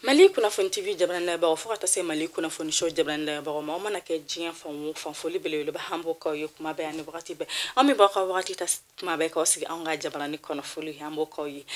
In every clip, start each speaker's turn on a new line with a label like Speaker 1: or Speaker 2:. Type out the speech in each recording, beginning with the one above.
Speaker 1: Mali kuna fon TV jabranda ba fo ta se Mali kuna fon show jabranda ba ma mana ke jien fon foli bele ba hambo ko yo kuma be ani wakati be ami ba ko wakati ta kuma be ko sigi anga jabrani kono foli hambo ko yi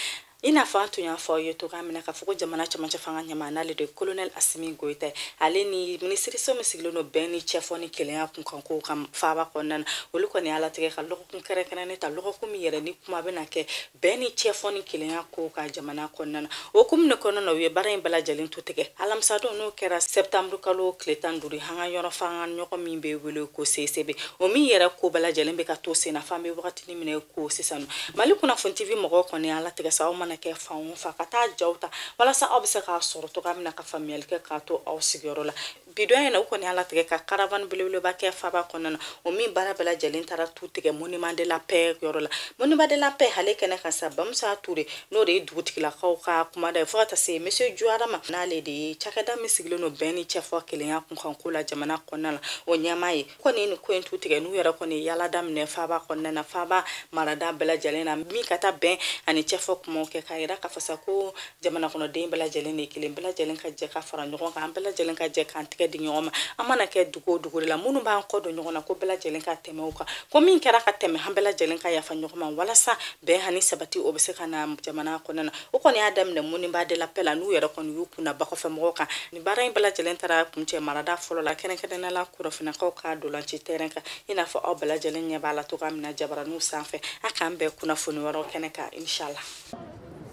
Speaker 1: ina fa to ya fo yo to kamina ka fuko jamana chama chafanga nyama na le de colonel Assimi Goïta ale ni ministre so mesiglo no beni chefoni kelen kun kanko kam fa ba konan wolu ko ni ala tege ka loko kun kere kere ne ta loko kum yere ni kuma be na ke beni chefoni kelen ko ka jamana konan o kum ne kono no we bara en bala jalin to tege alam sa do no kera septembre kalo kletan duri hanga yoro fanga nyoko mimbe welo ko CCB o mi yere ko bala jalin be ka to se na fambe wakati ni mine ko sisanu Mali kuna fon TV mo ko ni ala tege sa na ke faun fa kata jawta wala sa obse ka sorto kamina ka famille ke ka to aw sigorola bidoya na ko ni ala tege ka caravan bulule ba ke fa ba konana o mi bara bala jalin tara tu tege monument de la paix yorola monument de la paix hale kana ka sabam sa toure no de duti la ka kuma da fa ta se monsieur Juarama na le de chakada misiglo no beni chefo kelen ya kun kula jamana konala o nyamai ko ni ko en tu tege nu yara ko ni yala dam ne fa ba konana fa ba marada bala jalina mi kata ben ani chefo kuma ke kaira ka fasa ko jamana kono de bala jalene kilen bala jalen ka je ka fara nyogon ka bala jalen ka je kan tike di nyoma amana ke dugo la munu ba ko do nyogona ko bala jalen ka teme uka ko min kera ka teme bala jalen ka ya fa nyogoma wala sa be hani sabati o be se kana jamana kono na o ko ni adam ne muni ba de la pela nu yero kon yupu na ba ko fe mo ka ni bara bala jalen tara kumche marada folo la kene kene na la kuro fina ko ka do lan ci terrain ka ina fa o bala jalen nya bala to kam na jabara nu sanfe akambe kuna funi waro kene ka inshallah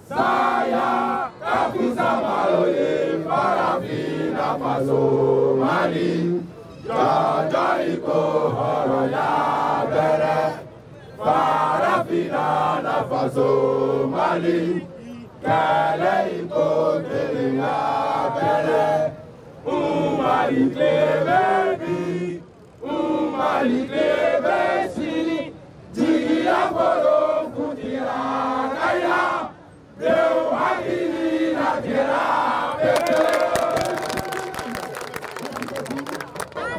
Speaker 2: Saya kabisa maloye Burkina Faso Mali Jajaiko horoya bere Burkina Faso Mali Kele iko telinga bere Umali klebebi Umali klebesi Jigi aporo kutira kaya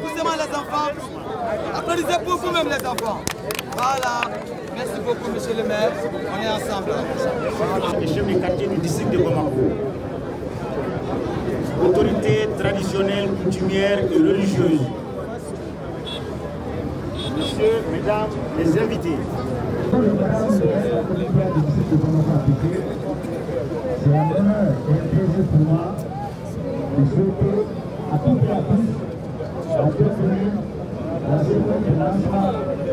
Speaker 3: Poussez-moi les enfants, applaudissez beaucoup même les enfants. Voilà, merci beaucoup monsieur le maire, on est ensemble.
Speaker 4: Les chefs du quartier du district de Bamako, autorités traditionnelles, coutumières et religieuses, messieurs, mesdames, les invités.
Speaker 5: C'est un honneur et un plaisir pour moi de souhaiter à toutes et à tous la bienvenue à la cérémonie de lancement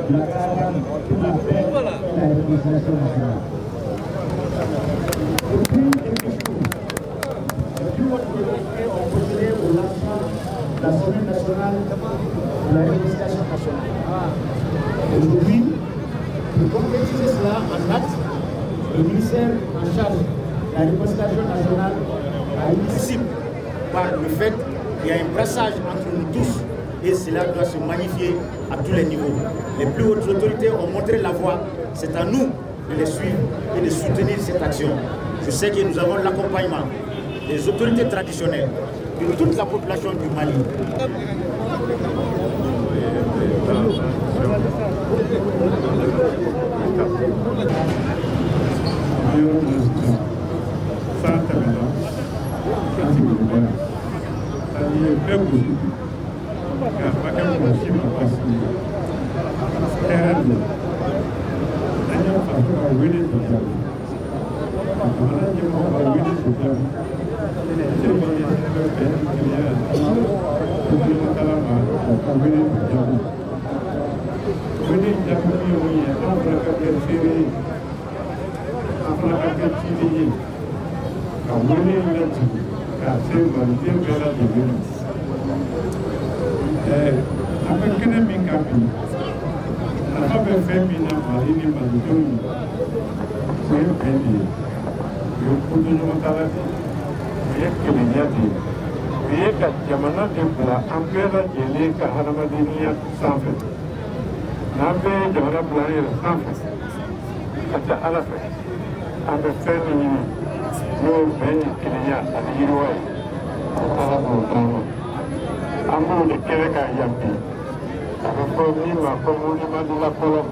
Speaker 5: de la caravane pour la paix et la réconciliation nationale. Depuis quelques jours, tous votre communauté ont procédé au lancement de la semaine nationale de la réconciliation nationale. Aujourd'hui, pour concrétiser cela en acte, le ministère en charge la réconciliation nationale
Speaker 4: Participe par le fait qu'il y a un brassage entre nous tous et cela doit se magnifier à tous les niveaux. Les plus hautes autorités ont montré la voie, c'est à nous de les suivre et de soutenir cette action. Je sais que nous avons l'accompagnement des autorités traditionnelles, de toute la population du Mali.
Speaker 6: Jamana Templa, Ampera Jeleka Haramadiniya Sanfe. Nambe Jamana Planir Sanfe. Kata Alafe. Ambe Feni no Beni Kenya Aliwa. Alamu Tano. Amu de Kereka Yampi. Ako Nima Komuni Madula Polo.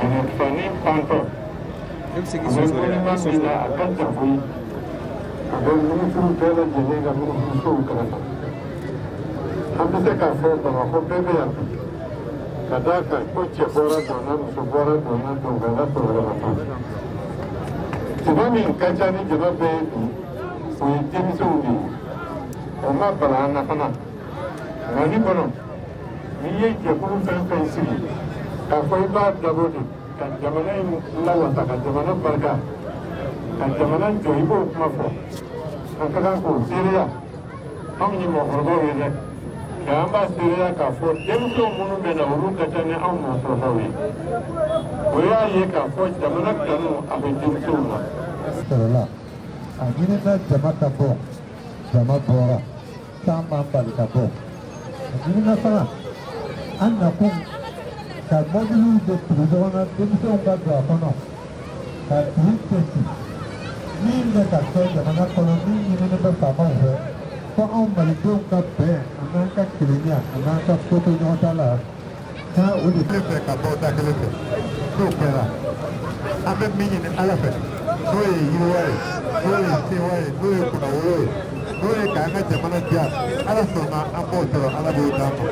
Speaker 6: And Fani Panto. Ambe Fani Madula Akanta Fui. bɛ minisiriw bɛɛ lajɛlen ka minisirisow kɛrɛfɛ an bɛ se k'a fɔ Bamakɔ bɛɛ bɛ yan bi ka d'a kan ko cɛ bɔra dɔnna muso bɔra dɔnna dɔnkɛla sɔrɔla ka taa jama min ka ca ni jama bɛɛ ye bi o ye denmisɛnw de ye o ma bala an na fana Mali kɔnɔ n'i ye jɛkulu fɛn fɛn sigi k'a fɔ i b'a dabɔ de ka jamana in lawasa ka jamana barika ka jamana jɔ i b'o kuma fɔ an ka kan k'o seereya anw ye mɔgɔkɔrɔbaw ye dɛ nka an b'a seereya k'a fɔ denmisɛnw minnu bɛ na olu ka ca ni anw mɔgɔkɔrɔbaw ye o y'a ye k'a fɔ jamana kanu a bɛ denmisɛnw na.
Speaker 7: sɔrɔla a ɲinina jama ka bɔ jama bɔra k'an b'an bali ka bɔ a ɲinina fana an nakun ka mɔbiliw de tugu ɲɔgɔn na denmisɛnw ka don a kɔnɔ ka dugu cɛci min bɛ ka kɛ jamana kɔnɔ min ɲinini bɛ faamaw fɛ fɔ anw malidenw ka bɛn a n'an ka kelenya a n'an ka ko to ɲɔgɔn ta la k'a o de kelen fɛ ka bɔ da kelen fɛ n'o kɛra an bɛ min ɲini ala fɛ n'o ye yiriwa ye n'o ye sewa ye n'o ye kunnawolo ye n'o ye k'an ka jamana diya ala sɔnna an b'o sɔrɔ ala b'o d'an ma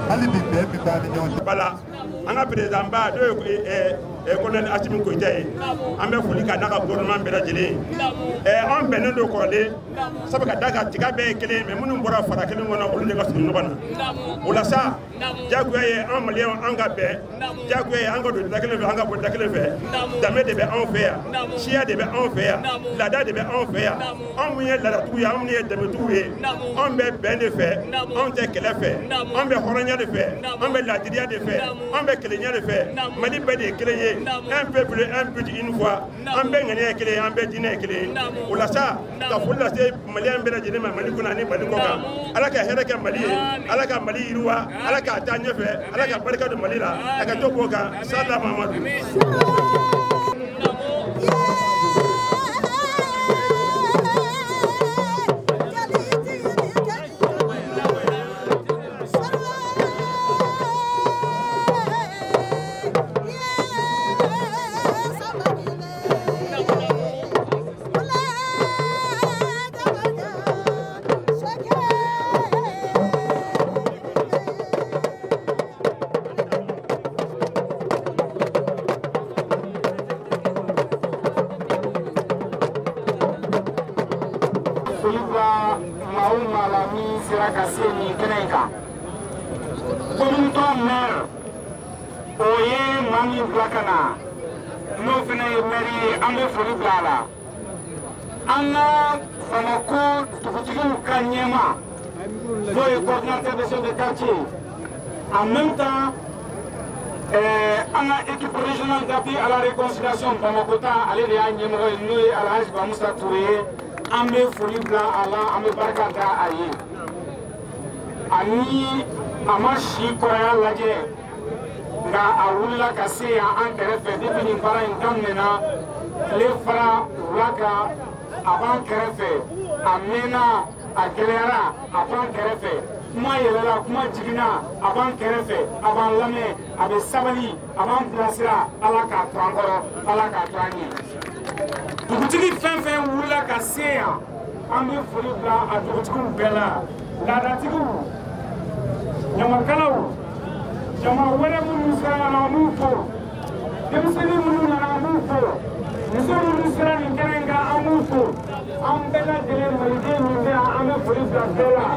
Speaker 7: hali bi bɛn min b'an ni ɲɔgɔn cɛ. Bala an ka président ba n'o ye colonel Assimi Goïta ye an bɛ foli k'a n'a ka gouvernement bɛɛ lajɛlen an bɛnnen don kɔrɔlen sabu ka d'a kan tiga bɛɛ ye kelen mais minnu bɔra fara kelen kɔnɔ olu de ka surun ɲɔgɔn na o la sa diyagoya ye an maliyɛnw an ka bɛn diyagoya ye an ka don da kelen fɛ an ka bɔ da kelen fɛ danbe de bɛ anw fɛ yan siya de bɛ anw fɛ yan laada de bɛ anw fɛ yan anw min ye laadatigiw ye anw min ye danbetigiw ye anw bɛ bɛn de fɛ anw tɛ kɛlɛ fɛ anw bɛ hɔrɔnya de fɛ anw bɛ laadiriya de fɛ anw bɛ kelenya de fɛ Mali bɛɛ de ye kelen ye un peuple un but une fois an bɛɛ ŋaniya ye kelen ye an bɛɛ diinɛ ye kelen ye o la sa ka foli lase maliyɛn bɛɛ lajɛlen ma Mali kɔnɔ ani Mali kɔ kan ala ka hɛrɛ kɛ Mali ye ala ka Mali yiriwa ala k'a taa ɲɛfɛ ala ka barika don Mali la a ka to k'o kan Sada Mamadu.
Speaker 5: En même temps, on a équipe régionale d'appui à la réconciliation Bamakota, allez les Agnemo et nous à l'âge de Moussa Touré, on met folie blanc à la, on met barcada à y. Ani, Amashi Koya Lagé, na Aoula Kassé à Ankerefe, depuis une para une camena, les Fra, Raka, avant Kerefe, Amena, à Gelera, avant Kerefe. Kuma yɛlɛla kuma jiginna a b'an kɛrɛfɛ a b'an lamɛn a bɛ sabali a b'an bilasira ala k'a to an kɔrɔ ala k'a to an ɲɛ dugutigi fɛn fɛn wulila ka se yan an bɛ foli bila a dugutigiw bɛɛ la laadatigiw ɲamakalaw jama wɛrɛ minnu sera ka na an b'u fo denmisɛnnin minnu nana an b'u fo muso minnu sera nin kɛnɛ in kan an b'u fo an bɛɛ lajɛlen maliden min bɛ yan an bɛ foli bila bɛɛ la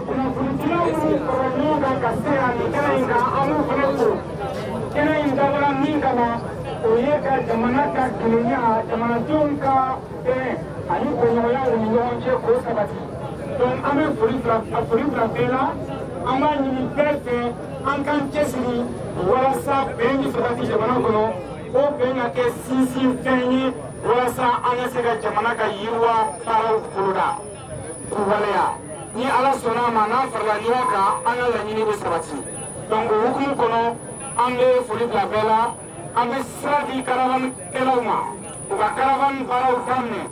Speaker 5: kunnafonidilaw minnu fara ɲɔgɔn kan ka se yan nin kɛnɛ in kan an b'u fana fo kɛnɛ in dabɔra min kama o ye ka jamana ka kelenya jamanadenw ka bɛn ani bɛnɲɔgɔnya u ni ɲɔgɔn cɛ k'o sabati donc an bɛ foli bila bɛɛ la an b'a ɲini bɛɛ fɛ an k'an cɛsiri walasa bɛn bɛ sabati jamana kɔnɔ o bɛn ka kɛ sinsin fɛn ye walasa an ka se ka jamana ka yiriwa baaraw boloda k'u waleya ni ala sɔnna a ma n'an farala ɲɔgɔn kan an ka laɲini bɛ sabati donc o hukumu kɔnɔ an bɛ foli bila bɛɛ la an bɛ sira di karawanikɛlaw ma u ka karawani baaraw daminɛ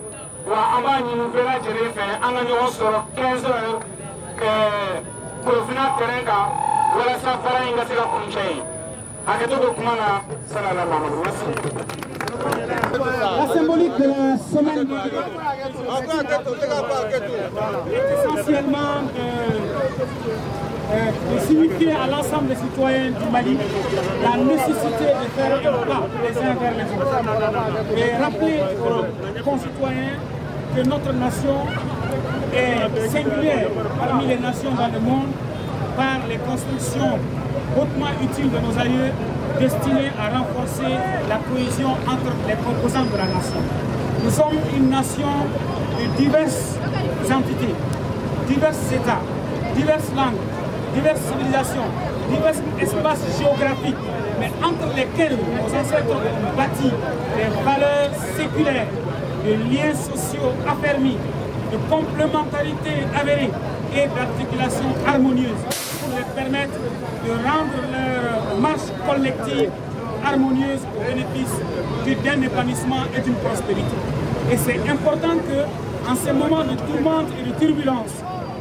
Speaker 5: wa an b'a ɲini bɛɛ lajɛlen fɛ an ka ɲɔgɔn sɔrɔ 15 heures Korofina terrain kan walasa baara in ka se ka kuncɛ yen hakɛto bɛ kuma na sallallahu alaihi wa sallam.
Speaker 8: La symbolique de la semaine est essentiellement de signifier à l'ensemble des citoyens du Mali la nécessité de faire un pas les uns vers les autres et rappeler aux concitoyens que notre nation est singulière parmi les nations dans le monde par les constructions hautement utiles de nos aïeux destinées à renforcer la cohésion entre les composantes de la nation. Nous sommes une nation de diverses entités, divers États, diverses langues, diverses civilisations, divers espaces géographiques, mais entre lesquels nos ancêtres ont bâti des valeurs séculaires, de liens sociaux affermis, de complémentarité avérée et d'articulation harmonieuse pour les permettre de rendre leur marche collective harmonieuse au bénéfice d'un épanouissement et d'une prospérité. Et c'est important qu'en ces moments de tourmente et de turbulence,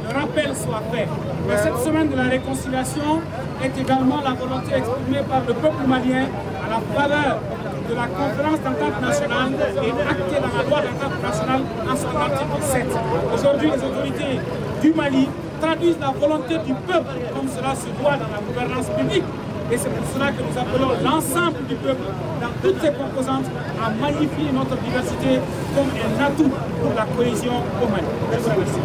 Speaker 8: le rappel soit fait. Mais cette semaine de la réconciliation est également la volonté exprimée par le peuple malien à la faveur de la conférence d'entente nationale et actée dans la loi d'entente nationale en son article 7. Aujourd'hui, les autorités du Mali traduisent la volonté du peuple comme cela se voit dans la gouvernance publique. Et c'est pour cela que nous appelons l'ensemble du peuple, dans toutes ses composantes, à magnifier notre diversité comme un atout pour la cohésion au Mali. Je vous remercie.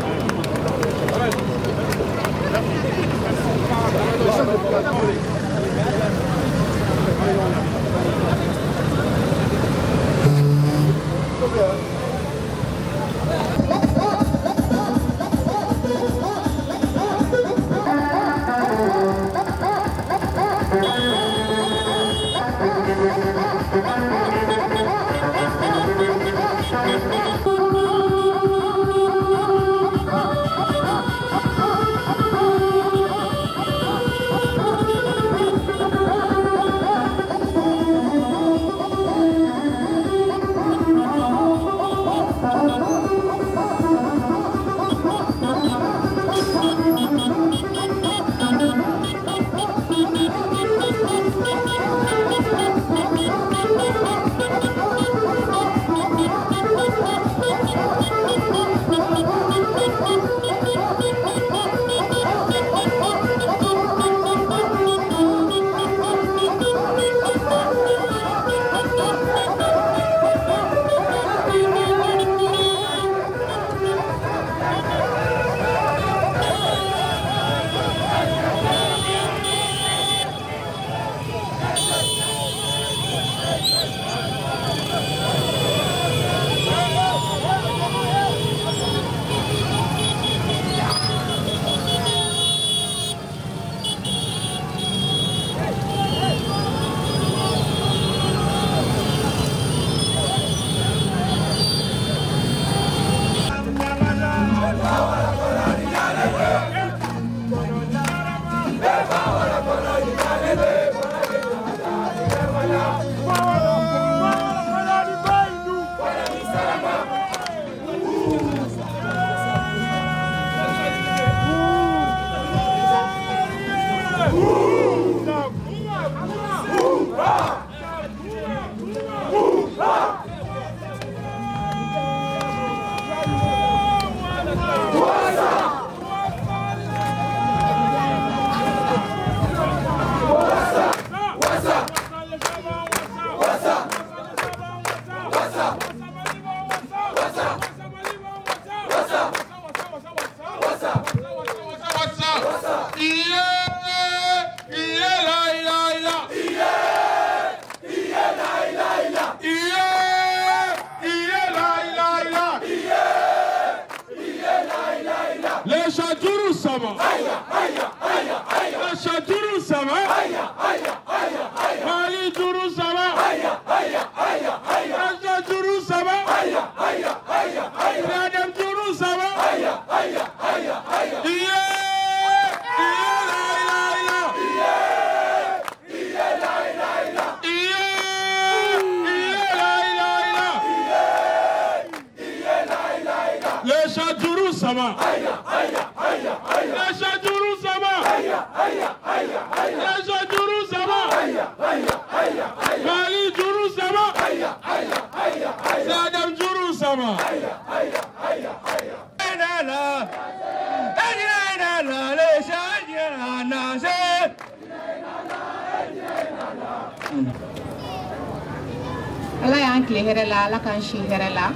Speaker 9: Allah y'an tile hɛrɛ la, Allah k'an si hɛrɛ la.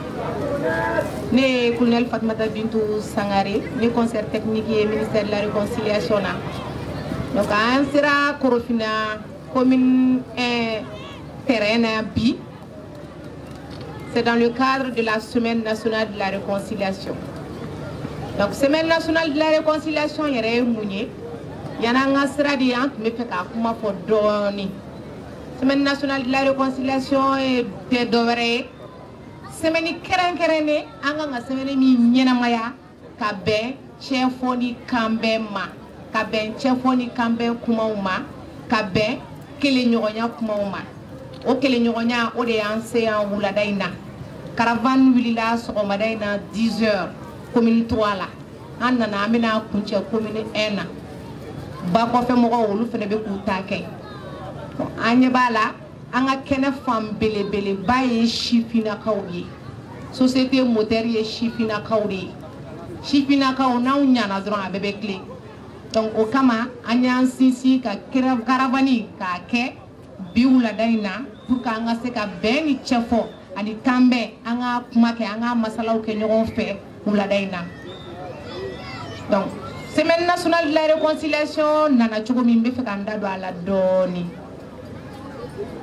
Speaker 9: Ne ye colonel Fatumata Bintou Sangare, ne conseiller technique ye ministère de la réconciliation na. Donc an sera Korofina commune terrain na bi. C'est dans le cadre de la semaine nationale de la réconciliation. Donc semaine nationale de la réconciliation yɛrɛ ye mun ye? Yana an ka sira de an tun bɛ fɛ ka kuma fɔ dɔɔni. Semaine nationale de la réconciliation est de semaine kɛrɛnkɛrɛnnen an kan ka semaine min ɲɛnamaya ka bɛn cɛfɔ ni kanbɛn ma, ka bɛn cɛfɔ ni kanbɛn kumaw ma, ka bɛn kelenɲɔgɔnya kumaw ma. O kelenɲɔgɔnya o de y'an se yan wulada in na. Caravane wulila sɔgɔmada in na 10 heures commune 3 la. An nana an bɛna kuncɛ commune 1 na. Ba kɔfɛ mɔgɔw olu fana bɛ k'u ta kɛ. An ɲɛ b'a la an ka kɛnɛ fan belebeleba ye sifinnakaw ye. Société moteur ye sifinnakaw de ye. Sifinnakaw n'anw ɲana dɔrɔn a bɛɛ bɛ tilen. Donc o kama an y'an sinsin ka caravane k'a kɛ bi wulada in na pour que an ka se ka bɛn ni cɛfɔ ani kanbɛn an ka kuma kɛ an ka masalaw kɛ ɲɔgɔn fɛ wulada in na. Donc semaine nationale de la réconciliation nana cogo min bɛ fɛ ka n da don a la dɔɔni.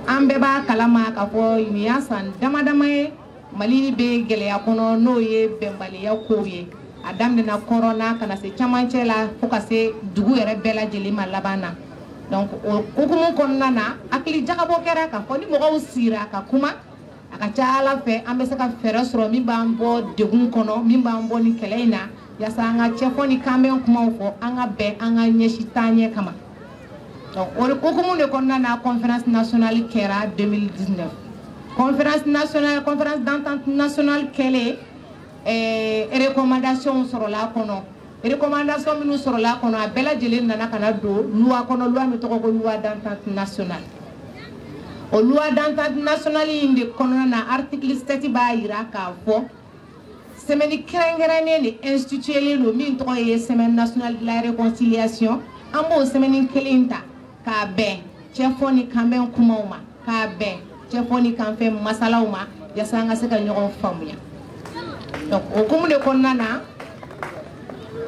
Speaker 9: An bɛɛ b'a kalama k'a fɔ nin y'a san damadama ye Mali bɛ gɛlɛya kɔnɔ n'o ye bɛnbaliya kow ye. A daminɛna kɔrɔna ka na se camancɛ la fo ka se dugu yɛrɛ bɛɛ lajɛlen ma laban na. Donc o hukumu kɔnɔna na hakili jagabɔ kɛra k'a fɔ ni mɔgɔw sigira ka kuma a ka ca Ala fɛ an bɛ se ka fɛɛrɛ sɔrɔ min b'an bɔ degun kɔnɔ, min b'an bɔ ni kɛlɛ in na yaasa an ka cɛfɔ ni kanbɛn kumaw fɔ an ka bɛn an ka ɲɛsin taaɲɛ kama. Donc o hukumu de kɔnɔna na conférence nationale kɛra 2019. Conférence d'entente nationale kɛlen recommandation sɔrɔla kɔnɔ. Recommandation minnu sɔrɔla kɔnɔ a bɛɛ lajɛlen nana ka na don loi kɔnɔ, loi min tɔgɔ ko loi d'entente nationale. O loi d'entente nationale in de kɔnɔna na article 7 b'a yira k'a fɔ semaine kɛrɛnkɛrɛnnen de institué don min tɔgɔ ye semaine nationale de la réconciliation. An b'o semaine kelen ta k'a bɛn cɛfɔ ni kanbɛn kumaw ma, k'a bɛn cɛfɔ ni kanfɛn masalaw ma yaasa an ka se ka ɲɔgɔn faamuya. Donc o hukumu de kɔnɔna na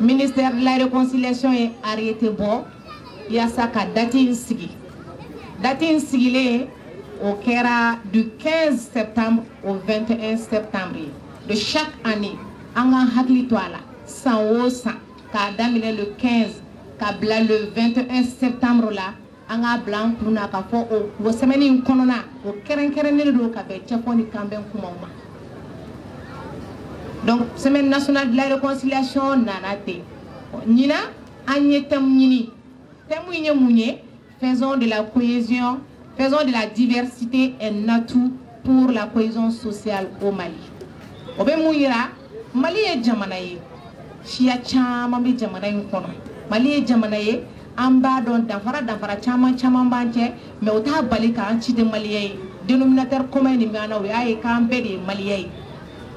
Speaker 9: ministère de la réconciliation est arrêté bɔ yaasa ka date in sigi. Date in sigilen o kɛra du 15 septembre au 21 septembre de chaque année. An ka hakili to a la san o san k'a daminɛ le 15 ka bila le 21 septembre la an ka bila an kun na k'a fɔ o semaine in kɔnɔna o kɛrɛnkɛrɛnnen don ka bɛn cɛfɔ ni kanbɛn kumaw ma. Donc semaine nationale de la réconciliation nana ten. Ɲina an ye thème ɲini. Thème in ye mun ye? Faisons de la cohésion, faisons de la diversité un atout pour la cohésion sociale au Mali. O bɛ mun yira Mali ye jamana ye. Siya caman bɛ jamana in kɔnɔ. Mali ye jamana ye an b'a dɔn danfara caman b'an cɛ mais o t'a bali k'an ci de maliyɛn ye. Dénominateur commun de b'an na o y'a ye k'an bɛɛ de ye maliyɛn ye.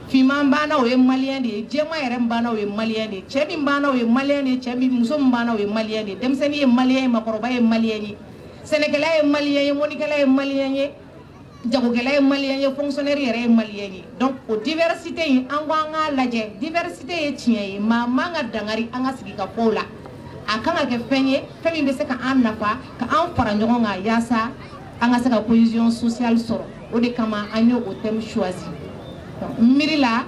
Speaker 9: Finman b'an na o ye maliyɛn de ye, jɛman yɛrɛ min b'an na o ye maliyɛn de ye, cɛ min b'an na o ye maliyɛn de ye, cɛ min muso min b'an na o ye maliyɛn de ye, denmisɛnnin ye maliyɛn ye, makɔrɔba ye maliyɛn ye, sɛnɛkɛla ye maliyɛn ye, mɔnikɛla ye maliyɛn ye, jagokɛla ye maliyɛn ye, fonctionnaire yɛrɛ ye maliyɛn ye. Donc o diversité in an ko an k'a lajɛ, diversité ye tiɲɛ ye, maa man ka dangari an ka sigikafow la. A kan ka kɛ fɛn ye fɛn min bɛ se ka an nafa, ka an fara ɲɔgɔn kan yaasa an ka se ka cohésion sociale sɔrɔ. O de kama an ye o thème choisi. Miiri la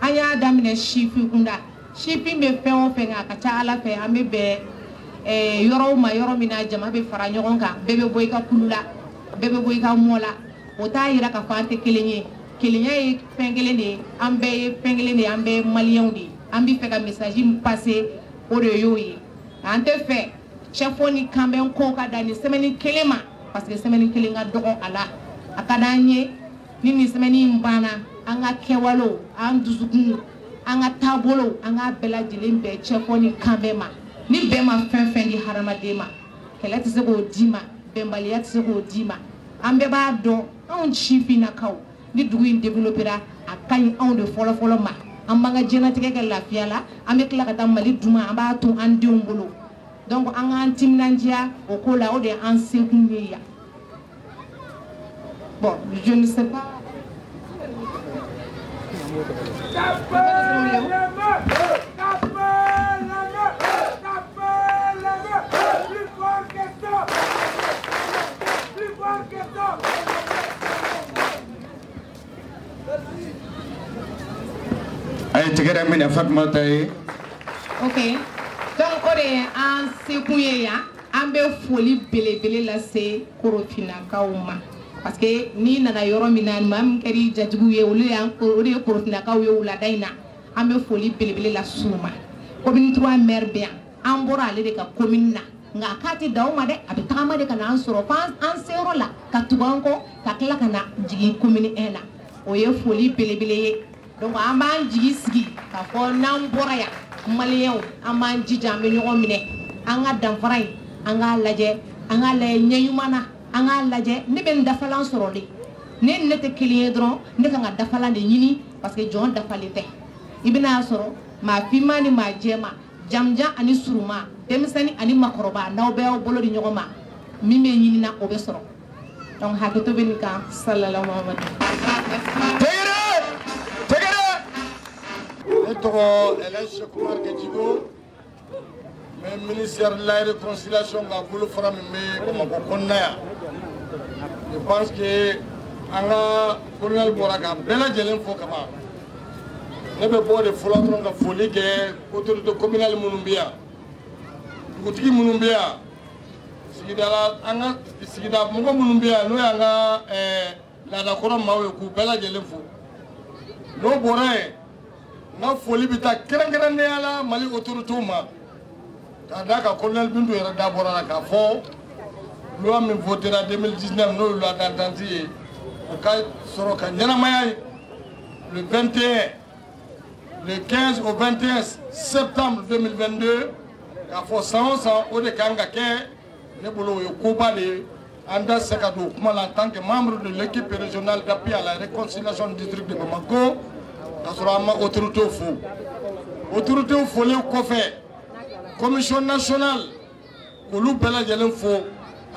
Speaker 9: an y'a daminɛ sifin kunda. Sifin bɛ fɛn o fɛn a ka ca Ala fɛ an bɛ bɛn yɔrɔw ma yɔrɔ min na jama bɛ fara ɲɔgɔn kan, bɛɛ bɛ bɔ i ka kulu la, bɛɛ bɛ bɔ i ka mɔ la. O t'a yira k'a fɔ an tɛ kelen ye. Kelenya ye fɛn kelen de ye, an bɛɛ ye fɛn kelen de ye, an bɛɛ ye maliyɛnw de ye. An bɛ fɛ ka message min passer o de y'o ye. An tɛ fɛ cɛfɔ ni kanbɛn ko ka dan ni semaine kelen ma parce que semaine kelen ka dɔgɔ a la. A ka d'an ye ni nin semaine in banna an ka kɛwalew, an dusukun, an ka taabolow, an ka bɛɛ lajɛlen bɛn cɛfɔ ni kanbɛn ma. Ni bɛn ma fɛn fɛn di hadamaden ma, kɛlɛ tɛ se k'o d'i ma, bɛnbaliya tɛ se k'o d'i ma. An bɛɛ b'a dɔn anw sifinnakaw ni dugu in développera a ka ɲi anw de fɔlɔ ma an b'an ka diɲɛlatigɛ kɛ lafiya la an bɛ tila ka taa Mali duma an b'a to an denw bolo donc an k'an timinandiya o ko la o de an sekun ye yan bon je ne sais pas
Speaker 2: Aye tigere mine Fatma tay.
Speaker 9: OK. Donc o de an sekun ye yan an bɛ foli belebele lase Korofinakaw ma parce que ni nana yɔrɔ min na maa min kɛra jatigiw ye o de ye Korofinakaw ye wulada in na an bɛ foli belebele lase u ma commune 3 maire bɛ yan an bɔra ale de ka commune na nka k'a tɛ dan o ma dɛ a bɛ tagama de ka na an sɔrɔ fo an seyɔrɔ la ka tugu an kɔ ka tila ka na jigin commune 1 na o ye foli belebele ye donc an b'an jigi sigi k'a fɔ n'an bɔra yan maliyɛnw an b'an jija an bɛ ɲɔgɔn minɛ an ka danfara in an k'a lajɛ ɲɛ ɲuman na an k'a lajɛ ne bɛ n dafalan sɔrɔ de ne tɛ kelen ye dɔrɔn ne kan ka dafalan de ɲini parce que jɔn dafalen tɛ i bɛna sɔrɔ maa finman ni maa jɛman jamujan ani suruma denmisɛnnin ani makɔrɔba n'aw bɛɛ y'aw bolo di ɲɔgɔn ma min bɛ ɲini na o bɛ sɔrɔ donc hakɛto bɛ nin kan sallallahu alaihi wa
Speaker 6: Elèche Koumar Gadjigo, mais ministère de la réconciliation a voulu faire je pense que Anga colonel Boraka, Bella Jelen Fokama, ne peut pas de folie de folie que autorité communale Mounumbia. Boutiki Mounumbia, Sigida Mungo Mounumbia, nous Anga la Nakora Mawe, Bella Jelen Fo. No Borae. Na foli bita keren ne ala Mali autorité ma ka da ka colonel Bintou yɛrɛ da bɔra la ka fɔ loi min votera 2019 no loi d'entente ye o ka sɔrɔ ka ɲɛnamaya le 21 le 15 au 21 septembre 2022 ka fɔ san o san o de kan ka kɛ ne bolo o ye koba de ye an da se ka don kuma la en tant que membre de l'équipe régionale d'appui à la réconciliation du district de Bamako. Autorité folie au commission nationale pour nous bella jelen fo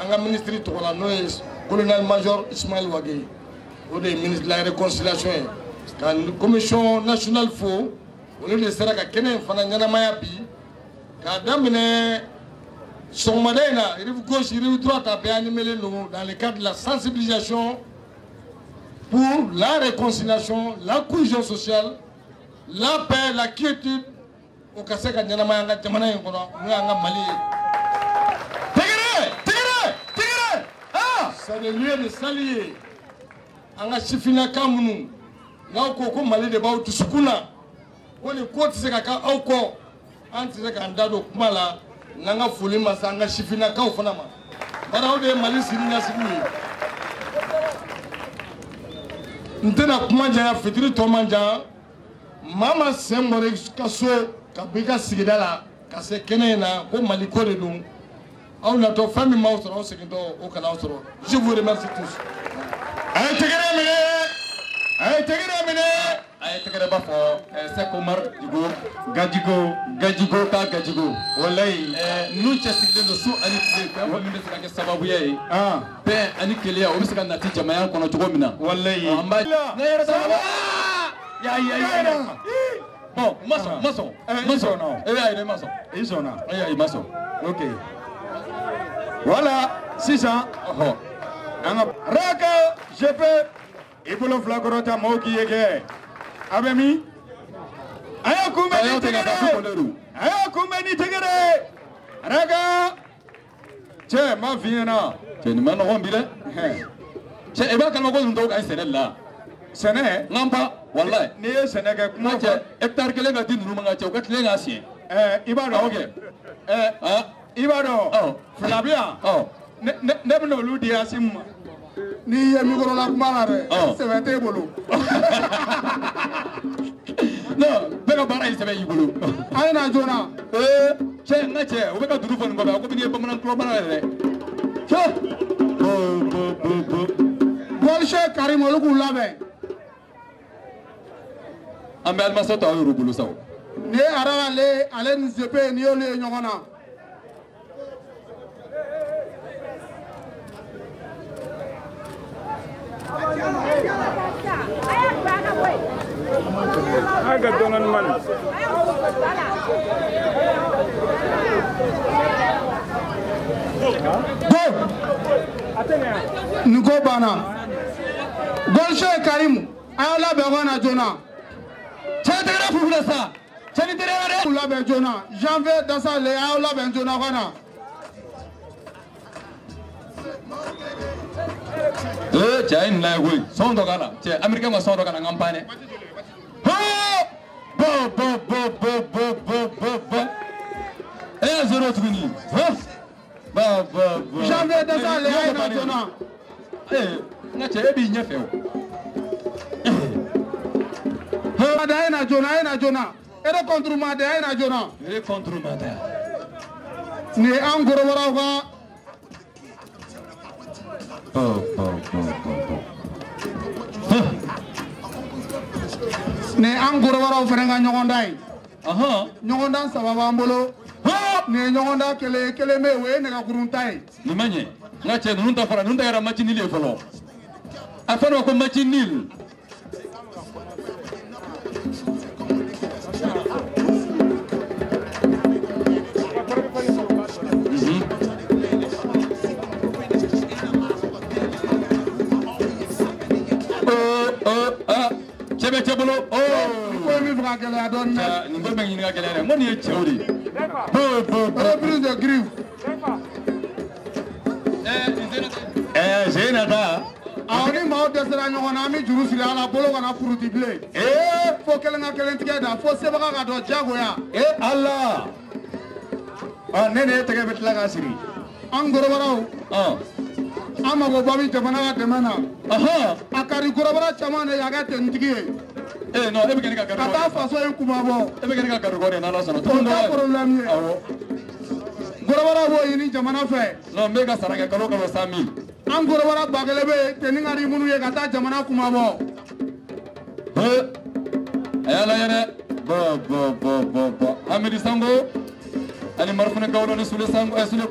Speaker 6: anga ministre to la noise colonel major Ismaël Wagé au des ministre de la réconciliation quand commission nationale fo au lieu de sera ka kenen fana nyana maya bi ka damine son madena rive gauche rive droite a bien animé nous dans le cadre de la sensibilisation pour la réconciliation, la cohésion sociale, la paix, la quiétude au Kaseka Nyanamanga Jamana Yangora, Mali. Tigre! Ah! C'est le lieu de s'allier. Anga Chifina Kamunu, Naoko Mali de Bao Tusukuna, on est côte Sekaka Oko, Antiseka Ndado Kumala, Nanga Fulima Sanga Chifina Kaufanama. Baraude Mali Sirina Sibi. Ntena kumanja fitiri tomanja mama sembore kaso kabika sigida la kase kene na ko maliko de dum aw na to famille mawso o sekindo o kana osoro. Je vous remercie tous. Ay tegere ba fo c'est Koumar Gadjigo wallahi nu cheside no su ani tide ka woni de ka sababu yayi be ani keliya o bisaka nati jama'a kono jogo mina wallahi amba ya bon maçon maçon OK voilà 600 Raka GP Ibolo Flagorota Moki Yeke Abemi Ayakumeni Tegere Raka Che ma viena Che ni mano hombile Che eba kan ko ndo ga senella sene ngamba wallahi ni sene ga kuma che hectare kele ga dinu manga che ga tle ga sie ibado okay ibado Flavia ne bino ludi asim ni yemi ko la kuma la re se vete bolo no bega bara ise be yibolo ay na jona che na che o bega duru fon ko ba ko bi ni ba man ko bara re che bolshe karim oluku labe
Speaker 10: an bɛ alimasa to aw y'olu bolo sa o.
Speaker 11: Ni arale ale ni zepe ni y'olu ye ɲɔgɔn na.
Speaker 12: Aga donan man.
Speaker 11: Nuko bana. Golshe Karim. Ayala begona jona. Chetere fufule sa. Cheni tere wale. Ula be jona. Janvier dasa le ayala be jona wana.
Speaker 10: Cɛ in na koyi sɔn dɔ k'a la cɛ Américain ka sɔn dɔ kana ŋan pan dɛ. E y'a zoro tuguni.
Speaker 11: Janvier dasa le ayala jona.
Speaker 10: N ka cɛ e b'i ɲɛfɛ o.
Speaker 11: Ayana jona ayana jona. Ere contre made ayana jona.
Speaker 10: Ere contre made.
Speaker 11: Ni an gorobaraw ka ne an gorobaraw fana ka ɲɔgɔn dan ye. Ɲɔgɔn dan saba b'an bolo. Ni ye ɲɔgɔn dan kelen bɛ yen o ye nɛgɛkurun ta ye.
Speaker 10: Nin ma ɲɛ n ka cɛ ninnu ta fara ninnu ta kɛra match nul ye fɔlɔ. A fɔra ma ko match nul. Cɛ bolo
Speaker 11: ko min fɛ ka gɛlɛya dɔɔnin dɛ.
Speaker 10: Nin ko bɛ ɲini ka gɛlɛya dɛ. N ko nin ye cɛw de ye.
Speaker 11: Reprise de griffe.
Speaker 10: Zeyinata.
Speaker 11: Awɔ ni maaw dɛsɛra ɲɔgɔn na an bɛ juru siri a la bolo kana furuti bilen. Fo kelen ka kelen tigɛ da fo sebaga ka dɔ diyagoya.
Speaker 10: Ala. Ne de ye tɛgɛ bɛ tila ka siri.
Speaker 11: An gorobaraw. An mago bɔ bi jamana ka dɛmɛ na. A ka di gorobara caman de ye a kɛ tenitigi ye.
Speaker 10: Non e bɛ kɛ ne ka garide.
Speaker 11: Ka taa faso in kumabɔ.
Speaker 10: E bɛ kɛ ne ka garide de ye n'Ala sɔnna.
Speaker 11: O tɛ problème ye. Gorobara b'o ɲini jamana fɛ.
Speaker 10: Non n bɛ ka sara kɛ kalo 100 000.
Speaker 11: An gorobara ba kelen bɛ yen tenni ka di minnu ye ka taa jamana kumabɔ.
Speaker 10: A y'a lajɛ dɛ. Bon. Amady Sango ani Marifane Gawlo ni Sule Sango Sule.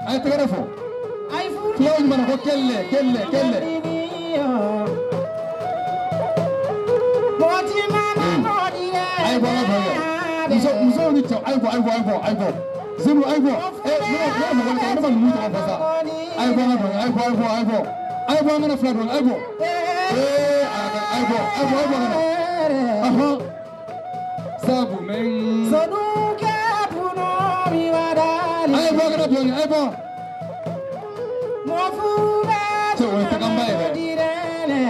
Speaker 10: Ay tegere fo. Flaw mana ko kelle. Ay bo. Muso ni chaw ay bo. Zimu ay bo. No mu ta fasa. Ay bo. Ay bo ngana fla don ay bo. Ay bo. Sabu men. Saduka puno mi wadani. Ay bo ngana don ay bo. Mo fu na direne.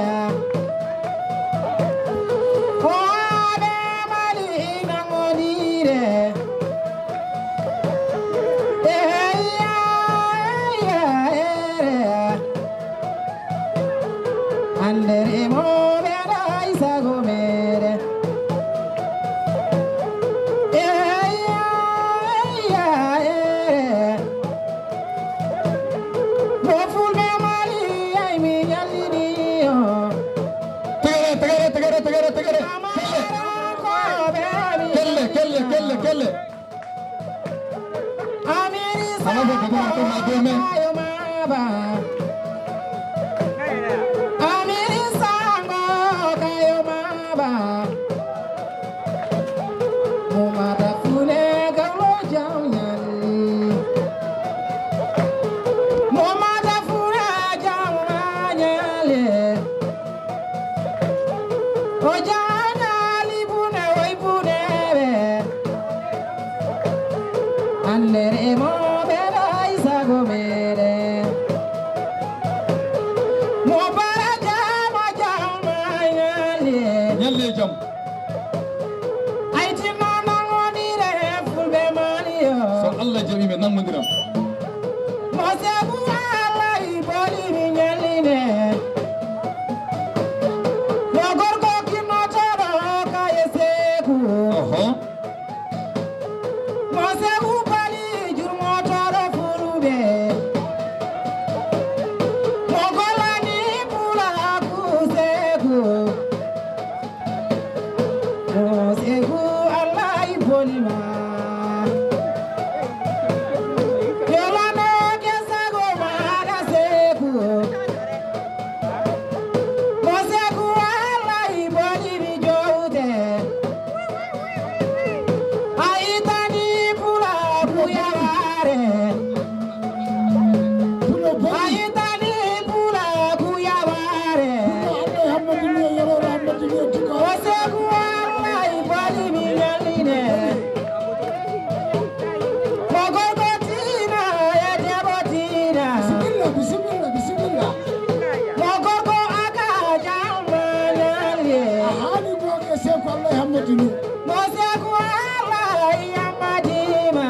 Speaker 10: Moseko Allah Hamadinu.
Speaker 13: Moseko Allah Hamadima.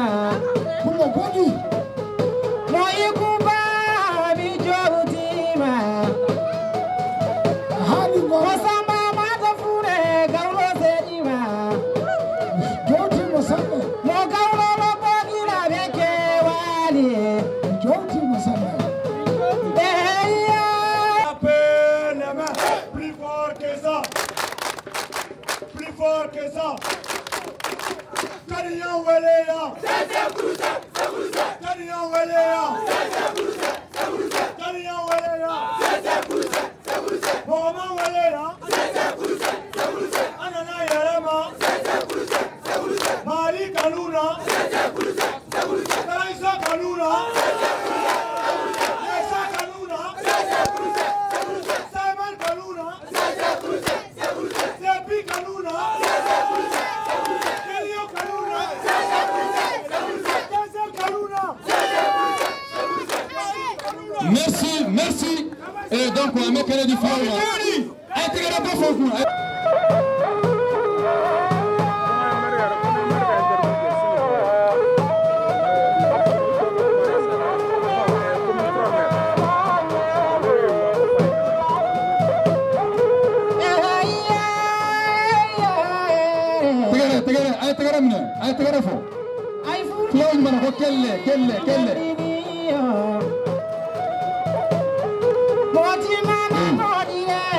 Speaker 10: Kulo Godi.
Speaker 13: Moikuba Bijobutima.
Speaker 10: Hali Godi.
Speaker 13: Mosamba Matafure Gaulo Sedima.
Speaker 10: Joti Mosamba.
Speaker 13: Mogaulo Lopogila Bekewali.
Speaker 10: Joti Mosamba.
Speaker 5: Plus fort que ça. Plus fort que ça. Kariyan Weleya. Kariyan Weleya. Kariyan Weleya. Mohamed Weleya. Anana Yarema. Mali Kaluna. Raisa Kaluna. Raisa Kaluna. Simon Kaluna. Sepi Kaluna. Kelio Kaluna.
Speaker 10: Merci, merci. Et donc, on va mettre les différents. Intégrez pas faux. Tegere fo. Flow mana ko kelle.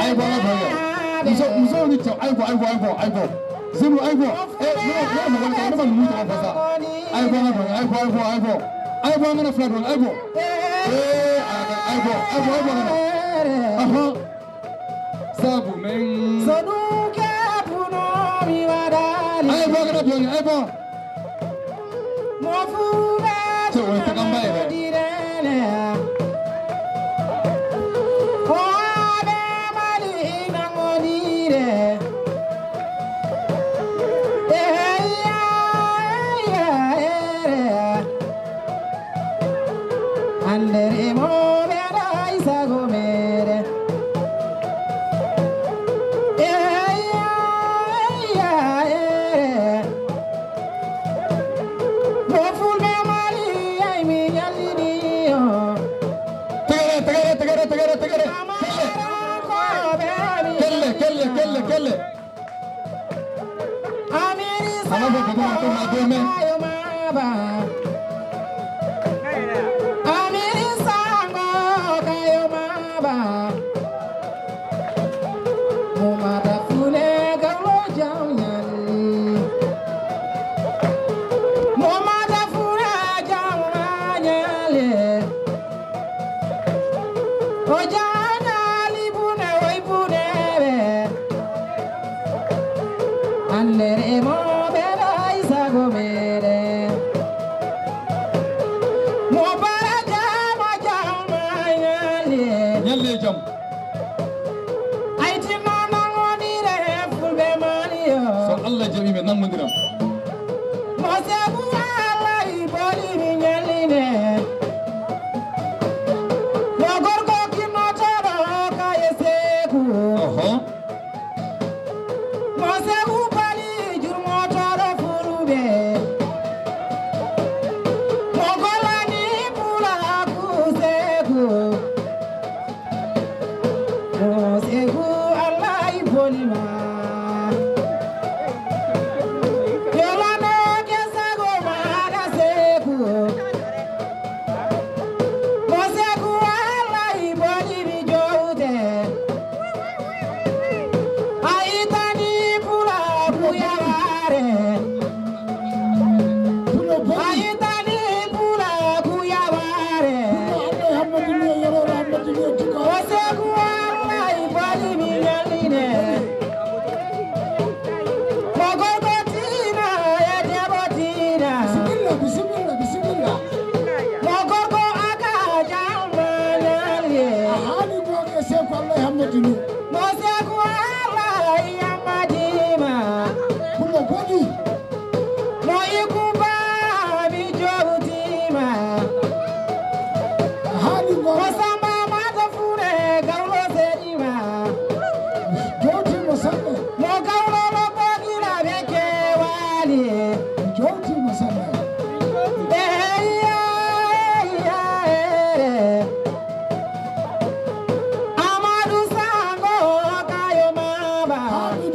Speaker 10: Ay bo. Muso ni cho ay bo. Zero ay bo. No mu to fasa. Ay bo. Ay bo ngana flat ay bo. Ay bo. Aha. Sabu men.
Speaker 13: Sonuke puno mi wadali.
Speaker 10: Ay bo ngana bion ay bo.
Speaker 13: Mofuga
Speaker 10: so we ta kamba ere.
Speaker 13: Aitani pula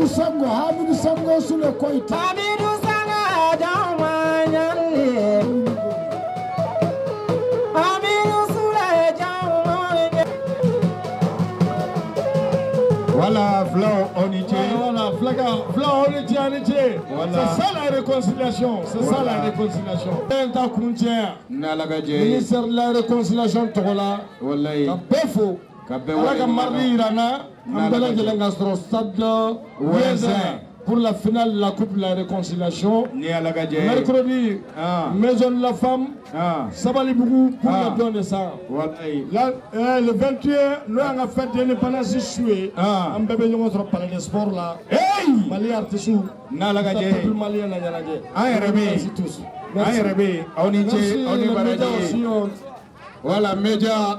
Speaker 10: Hamidou Sango sous le Koïta.
Speaker 13: Hamidou Sanga Jamanyale. Hamidou Soule Jamanyale.
Speaker 10: Voilà, Flan Onité. Voilà, Flan Onité. C'est ça la réconciliation. C'est ça la réconciliation. Ministère de la réconciliation, Togola. Kabefo. Kabefo. Mardi Irana. Ambela Gelangastro Stade pour la finale de la Coupe de la Réconciliation. Mercredi, Maison de la Femme, Sabalibougou pour le don de sang. Le 21, nous avons fait l'indépendance de Choué. On peut venir notre palais de sport là. Mali Artesou. Nalagaje. Mali Nalagaje. Merci tous. Merci. Voilà, média.